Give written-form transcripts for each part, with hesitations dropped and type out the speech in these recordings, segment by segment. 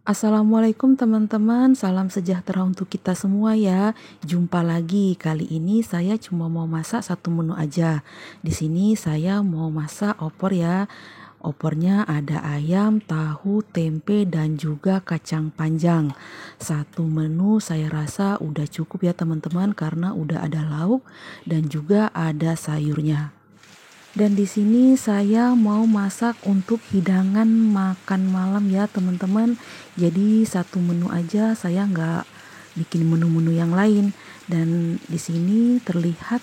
Assalamualaikum teman-teman, salam sejahtera untuk kita semua ya. Jumpa lagi. Kali ini saya cuma mau masak satu menu aja. Di sini saya mau masak opor ya. Opornya ada ayam, tahu, tempe, dan juga kacang panjang. Satu menu saya rasa udah cukup ya teman-teman karena udah ada lauk dan juga ada sayurnya. Dan di sini saya mau masak untuk hidangan makan malam ya teman-teman. Jadi satu menu aja, saya nggak bikin menu-menu yang lain. Dan di sini terlihat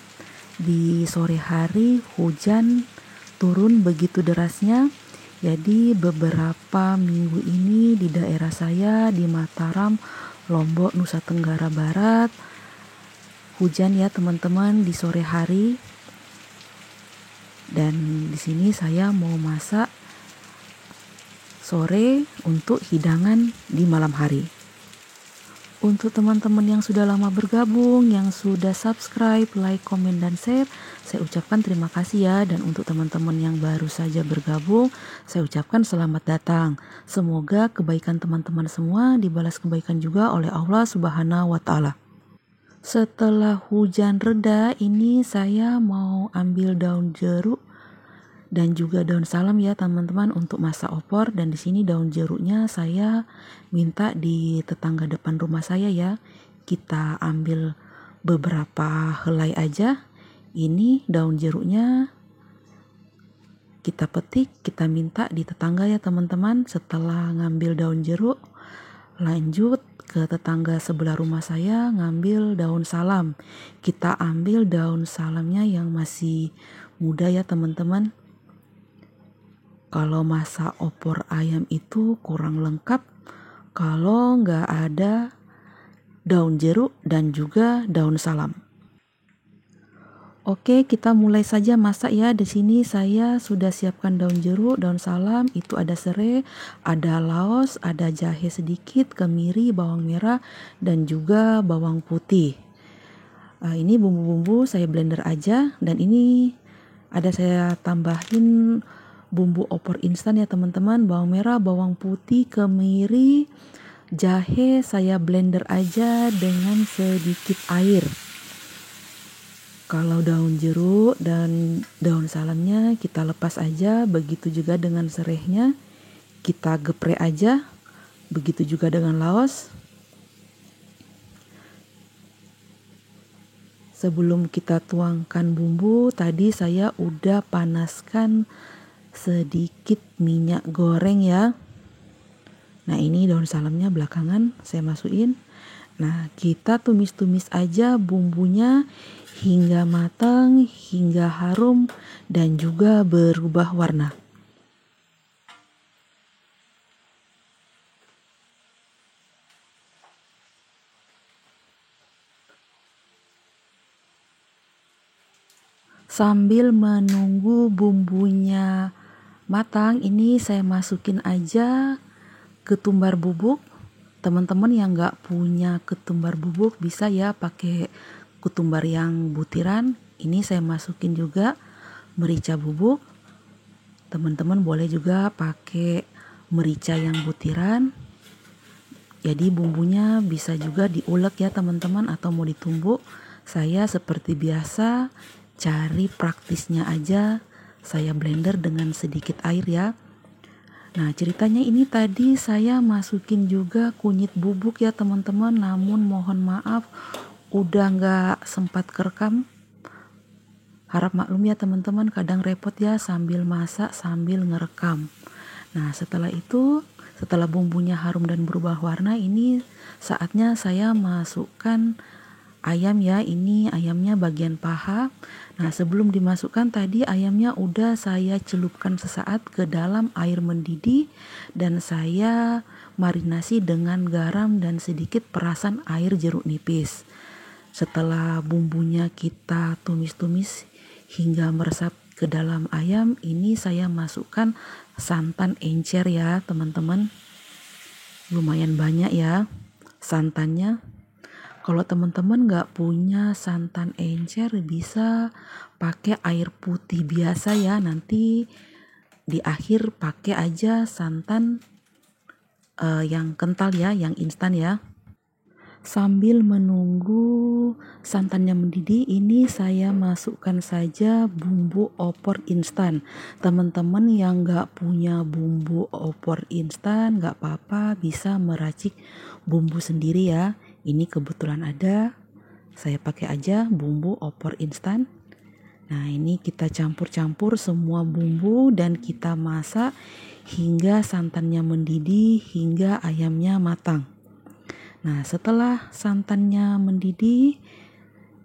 di sore hari hujan turun begitu derasnya. Jadi beberapa minggu ini di daerah saya di Mataram, Lombok, Nusa Tenggara Barat, hujan ya teman-teman di sore hari. Dan di sini saya mau masak sore untuk hidangan di malam hari. Untuk teman-teman yang sudah lama bergabung, yang sudah subscribe, like, komen, dan share, saya ucapkan terima kasih ya. Dan untuk teman-teman yang baru saja bergabung, saya ucapkan selamat datang. Semoga kebaikan teman-teman semua dibalas kebaikan juga oleh Allah Subhanahu wa Ta'ala. Setelah hujan reda, ini saya mau ambil daun jeruk dan juga daun salam ya teman-teman untuk masak opor. Dan di sini daun jeruknya saya minta di tetangga depan rumah saya ya. Kita ambil beberapa helai aja. Ini daun jeruknya kita petik, kita minta di tetangga ya teman-teman. Setelah ngambil daun jeruk, lanjut ke tetangga sebelah rumah saya ngambil daun salam. Kita ambil daun salamnya yang masih muda ya teman-teman. Kalau masak opor ayam itu kurang lengkap kalau nggak ada daun jeruk dan juga daun salam. Oke, kita mulai saja masak ya. Di sini saya sudah siapkan daun jeruk, daun salam, itu ada serai, ada laos, ada jahe sedikit, kemiri, bawang merah, dan juga bawang putih. Ini bumbu-bumbu saya blender aja, dan ini ada saya tambahin bumbu opor instan ya teman-teman. Bawang merah, bawang putih, kemiri, jahe saya blender aja dengan sedikit air. Kalau daun jeruk dan daun salamnya kita lepas aja, begitu juga dengan serehnya kita geprek aja, begitu juga dengan laos. Sebelum kita tuangkan bumbu, tadi saya udah panaskan sedikit minyak goreng ya. Nah ini daun salamnya belakangan saya masukin. Nah kita tumis-tumis aja bumbunya hingga matang, hingga harum dan juga berubah warna. Sambil menunggu bumbunya matang, ini saya masukin aja ketumbar bubuk. Teman-teman yang nggak punya ketumbar bubuk bisa ya pakai ketumbar yang butiran. Ini saya masukin juga merica bubuk. Teman-teman boleh juga pakai merica yang butiran. Jadi bumbunya bisa juga diulek ya teman-teman atau mau ditumbuk. Saya seperti biasa cari praktisnya aja, saya blender dengan sedikit air ya. Nah ceritanya ini tadi saya masukin juga kunyit bubuk ya teman-teman, namun mohon maaf udah nggak sempat kerekam. Harap maklum ya teman-teman, kadang repot ya sambil masak sambil ngerekam. Nah setelah itu, setelah bumbunya harum dan berubah warna, ini saatnya saya masukkan ayam ya. Ini ayamnya bagian paha. Nah sebelum dimasukkan tadi ayamnya udah saya celupkan sesaat ke dalam air mendidih dan saya marinasi dengan garam dan sedikit perasan air jeruk nipis. Setelah bumbunya kita tumis-tumis hingga meresap ke dalam ayam, ini saya masukkan santan encer ya teman-teman. Lumayan banyak ya santannya. Kalau teman-teman nggak punya santan encer bisa pakai air putih biasa ya. Nanti di akhir pakai aja santan yang kental ya, yang instan ya. Sambil menunggu santannya mendidih, ini saya masukkan saja bumbu opor instan. Teman-teman yang nggak punya bumbu opor instan, nggak apa-apa, bisa meracik bumbu sendiri ya. Ini kebetulan ada, saya pakai aja bumbu opor instan. Nah, ini kita campur-campur semua bumbu dan kita masak hingga santannya mendidih, hingga ayamnya matang. Nah, setelah santannya mendidih,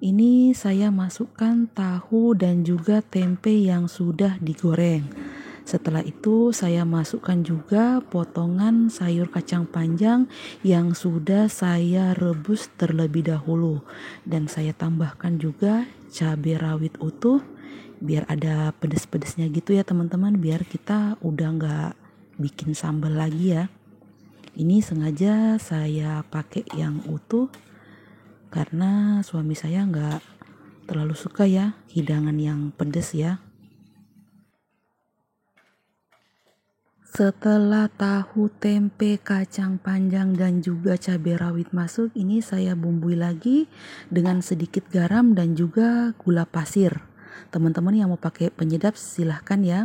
ini saya masukkan tahu dan juga tempe yang sudah digoreng. Setelah itu saya masukkan juga potongan sayur kacang panjang yang sudah saya rebus terlebih dahulu. Dan saya tambahkan juga cabai rawit utuh biar ada pedes-pedesnya gitu ya teman-teman, biar kita udah nggak bikin sambal lagi ya. Ini sengaja saya pakai yang utuh karena suami saya nggak terlalu suka ya hidangan yang pedas ya. Setelah tahu, tempe, kacang panjang dan juga cabai rawit masuk, ini saya bumbui lagi dengan sedikit garam dan juga gula pasir. Teman-teman yang mau pakai penyedap silahkan ya.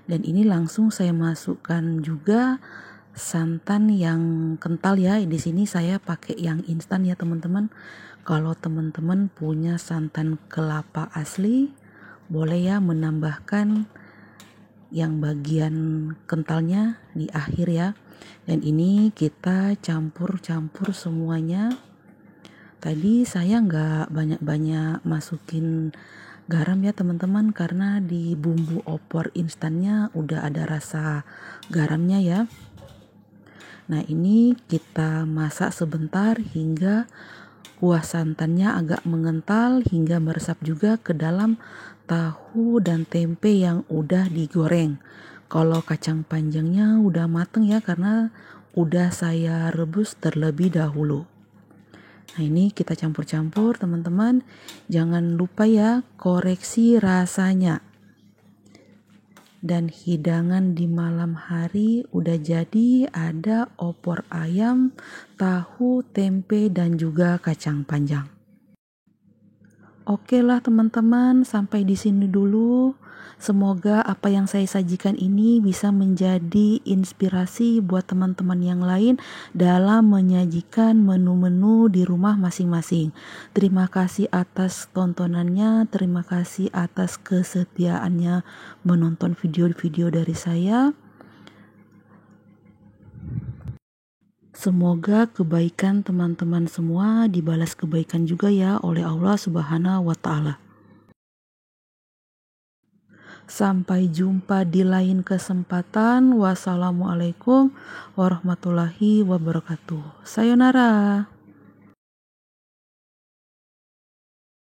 Dan ini langsung saya masukkan juga santan yang kental ya. Di sini saya pakai yang instan ya teman-teman. Kalau teman-teman punya santan kelapa asli, boleh ya menambahkan yang bagian kentalnya di akhir ya. Dan ini kita campur-campur semuanya. Tadi saya nggak banyak-banyak masukin garam ya teman-teman, karena di bumbu opor instannya udah ada rasa garamnya ya. Nah, ini kita masak sebentar hingga kuah santannya agak mengental, hingga meresap juga ke dalam tahu dan tempe yang udah digoreng. Kalau kacang panjangnya udah mateng ya, karena udah saya rebus terlebih dahulu. Nah, ini kita campur-campur teman-teman. Jangan lupa ya, koreksi rasanya. Dan hidangan di malam hari udah jadi, ada opor ayam, tahu, tempe, dan juga kacang panjang. Oke lah teman-teman, sampai di sini dulu. Semoga apa yang saya sajikan ini bisa menjadi inspirasi buat teman-teman yang lain dalam menyajikan menu-menu di rumah masing-masing. Terima kasih atas tontonannya, terima kasih atas kesetiaannya menonton video-video dari saya. Semoga kebaikan teman-teman semua dibalas kebaikan juga ya oleh Allah Subhanahu wa Ta'ala. Sampai jumpa di lain kesempatan. Wassalamualaikum warahmatullahi wabarakatuh. Sayonara.